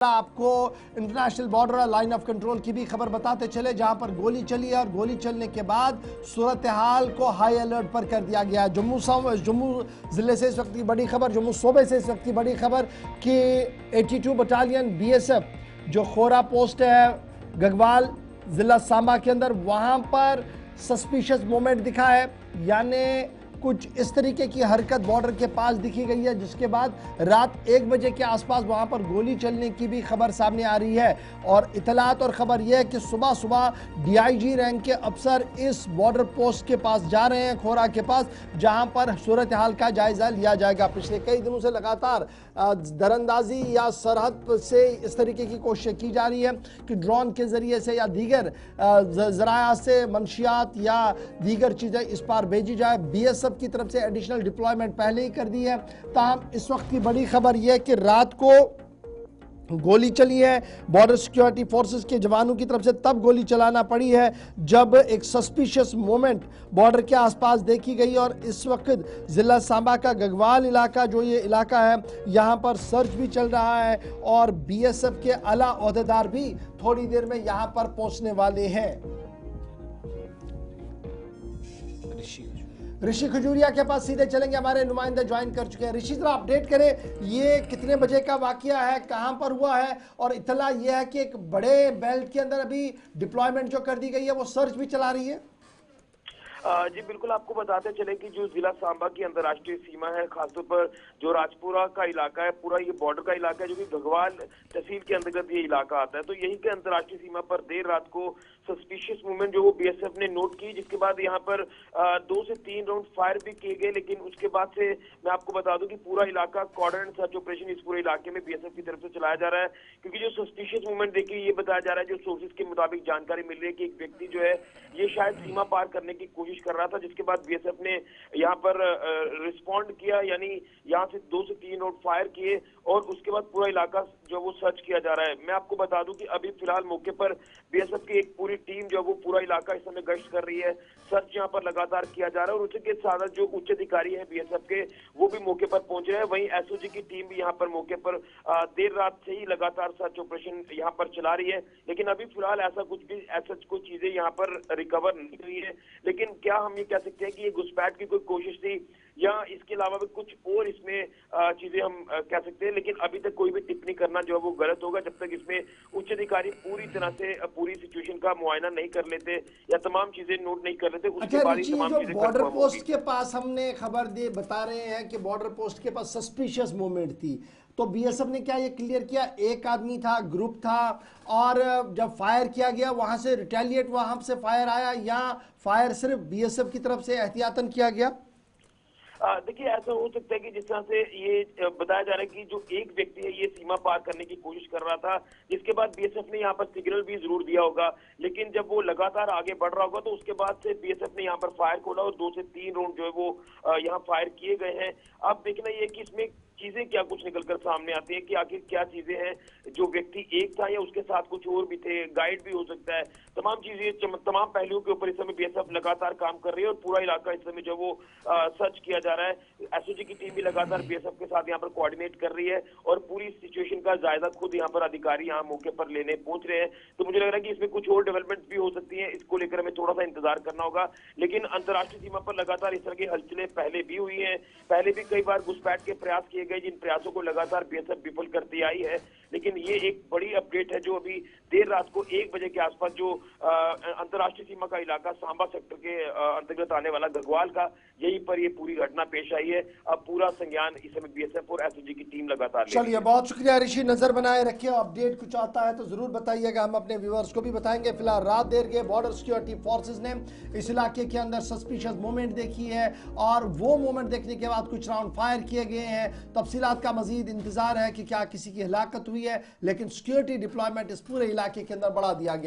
आपको international border line of control की भी खबर बताते चले, जहां पर गोली चली है और गोली चलने के बाद सूरत हाल को हाई अलर्ट पर कर दिया गया है। जम्मू जिले से इस वक्त की बड़ी खबर, जम्मू सूबे से इस वक्त की बड़ी खबर कि 82 बटालियन BSF जो खोरा पोस्ट है गगवाल जिला सांबा के अंदर, वहां पर सस्पिशियस मूवमेंट दिखा है, यानी कुछ इस तरीके की हरकत बॉर्डर के पास दिखी गई है, जिसके बाद रात 1 बजे के आसपास वहां पर गोली चलने की भी खबर सामने आ रही है। और इतलात और खबर यह है कि सुबह सुबह DIG रैंक के अफसर इस बॉर्डर पोस्ट के पास जा रहे हैं, खोरा के पास, जहां पर सूरत हाल का जायजा लिया जाएगा। पिछले कई दिनों से लगातार दरअंदाजी या सरहद से इस तरीके की कोशिश की जा रही है कि ड्रोन के जरिए से या दीगर जराया से मंशियात या दीगर चीजें इस पार भेजी जाए। BSF की तरफ से एडिशनल डिप्लॉयमेंट पहले ही कर दी है। ताहम इस वक्त की बड़ी खबर यह है कि रात को गोली चली है, बॉर्डर सिक्योरिटी फोर्सेस के जवानों की तरफ से तब गोली चलाना पड़ी है जब एक सस्पिशियस मोमेंट बॉर्डर के आसपास देखी गई। और इस वक्त जिला सांबा का गगवाल इलाका, जो ये इलाका है, यहाँ पर सर्च भी चल रहा है और BSF के आला ओहदेदार भी थोड़ी देर में यहाँ पर पहुंचने वाले हैं। ऋषि खजूरिया के पास सीधे चलेंगे, हमारे नुमाइंदे ज्वाइन कर चुके हैं। ऋषि, जरा अपडेट करें, ये कितने बजे का वाकया है, कहां पर हुआ है? और इतला यह है कि एक बड़े बेल्ट के अंदर अभी डिप्लॉयमेंट जो कर दी गई है वो सर्च भी चला रही है। जी बिल्कुल, आपको बताते चले कि जो जिला सांबा की अंतर्राष्ट्रीय सीमा है, खासतौर पर जो राजपुरा का इलाका है, पूरा ये बॉर्डर का इलाका है, जो कि गगवाल तहसील के अंतर्गत ये इलाका आता है, तो यही के अंतर्राष्ट्रीय सीमा पर देर रात को सस्पिशियस मूवमेंट जो वो BSF ने नोट की, जिसके बाद यहाँ पर 2 से 3 राउंड फायर भी किए गए। लेकिन उसके बाद से मैं आपको बता दूं कि पूरा इलाका कॉर्डन एंड सर्च ऑपरेशन इस पूरे इलाके में BSF की तरफ से चलाया जा रहा है, क्योंकि जो सस्पिशियस मूवमेंट देखिए ये बताया जा रहा है, जो सोर्सेज के मुताबिक जानकारी मिल रही है कि एक व्यक्ति जो है ये शायद सीमा पार करने की कोशिश कर रहा था, जिसके बाद BSF ने यहाँ पर रिस्पॉन्ड किया, यानी यहाँ से 2 से 3 राउंड फायर किए और उसके बाद पूरा इलाका जो वो सर्च किया जा रहा है। मैं आपको बता दूं कि अभी फिलहाल मौके पर BSF की एक पूरी टीम जो वो पूरा इलाका इस समय गश्त कर रही है, सर्च यहाँ पर लगातार किया जा रहा है और उसके साथ जो उच्च अधिकारी हैं BSF के, वो भी मौके पर पहुंच रहे हैं। वहीं SOG की टीम भी यहाँ पर मौके पर देर रात से ही लगातार सर्च ऑपरेशन यहाँ पर चला रही है। लेकिन अभी फिलहाल ऐसा कोई चीजें यहाँ पर रिकवर नहीं हुई है। लेकिन क्या हम ये कह सकते हैं कि ये घुसपैठ की कोई कोशिश थी या इसके अलावा भी कुछ और इसमें चीजें हम कह सकते हैं, लेकिन अभी तक कोई भी टिप्पणी करना जो है वो गलत होगा जब तक इसमें उच्च अधिकारी पूरी तरह से पूरी सिचुएशन का मुआयना नहीं कर लेते या तमाम चीजें नोट नहीं कर लेते। उसके बाद ही तमाम चीजें बॉर्डर पोस्ट के पास हमने खबर बता रहे हैं कि बॉर्डर पोस्ट के पास सस्पिशियस मूवमेंट थी, तो BSF ने क्या ये क्लियर किया एक आदमी था, ग्रुप था, और जब फायर किया गया वहां से रिटेलिएट वहां से फायर आया या फायर सिर्फ BSF की तरफ से एहतियातन किया गया? देखिए, ऐसा हो सकता है कि जिस तरह से ये बताया जा रहा है कि जो एक व्यक्ति है ये सीमा पार करने की कोशिश कर रहा था, जिसके बाद BSF ने यहाँ पर सिग्नल भी जरूर दिया होगा, लेकिन जब वो लगातार आगे बढ़ रहा होगा तो उसके बाद से BSF ने यहाँ पर फायर खोला और 2 से 3 राउंड जो है वो यहाँ फायर किए गए हैं। अब देखना ये कि इसमें चीजें क्या कुछ निकलकर सामने आती है कि आखिर क्या चीजें हैं, जो व्यक्ति एक था या उसके साथ कुछ और भी थे, गाइड भी हो सकता है, तमाम चीजें तमाम पहलुओं के ऊपर इस समय BSF लगातार काम कर रही है और पूरा इलाका इस समय जो वो सर्च किया जा रहा है। SOG की टीम भी लगातार BSF के साथ यहाँ पर कोऑर्डिनेट कर रही है और पूरी सिचुएशन का जायजा खुद यहाँ पर अधिकारी यहाँ मौके पर लेने पहुंच रहे हैं। तो मुझे लग रहा है कि इसमें कुछ और डेवलपमेंट भी हो सकती है, इसको लेकर हमें थोड़ा सा इंतजार करना होगा। लेकिन अंतर्राष्ट्रीय सीमा पर लगातार इस तरह की हलचलें पहले भी हुई है, पहले भी कई बार घुसपैठ के प्रयास किए गए, जिन प्रयासों को लगातार BSF विफल करती आई है। लेकिन ये एक बड़ी अपडेट है जो अभी देर रात को 1 बजे के आसपास जो अंतर्राष्ट्रीय सीमा का इलाका सांबा सेक्टर के अंतर्गत आने वाला गगवाल का, यहीं पर ये पूरी घटना पेश आई है। अब पूरा संज्ञान इस समय BSF और SOG की टीम लगातार। चलिए, बहुत शुक्रिया ऋषि, नजर बनाए रखिए, अपडेट कुछ आता है तो जरूर बताइएगा, हम अपने व्यूअर्स को भी बताएंगे। फिलहाल रात देर के बॉर्डर सिक्योरिटी फोर्सेस ने इस इलाके के अंदर सस्पिशियस मूवमेंट देखी है और वो मूवमेंट देखने के बाद कुछ राउंड फायर किए गए हैं। तफसीलात का मजीद इंतजार है कि क्या किसी की हलाकत हुई है, लेकिन सिक्योरिटी डिप्लॉयमेंट इस पूरे इलाके के अंदर बढ़ा दिया गया।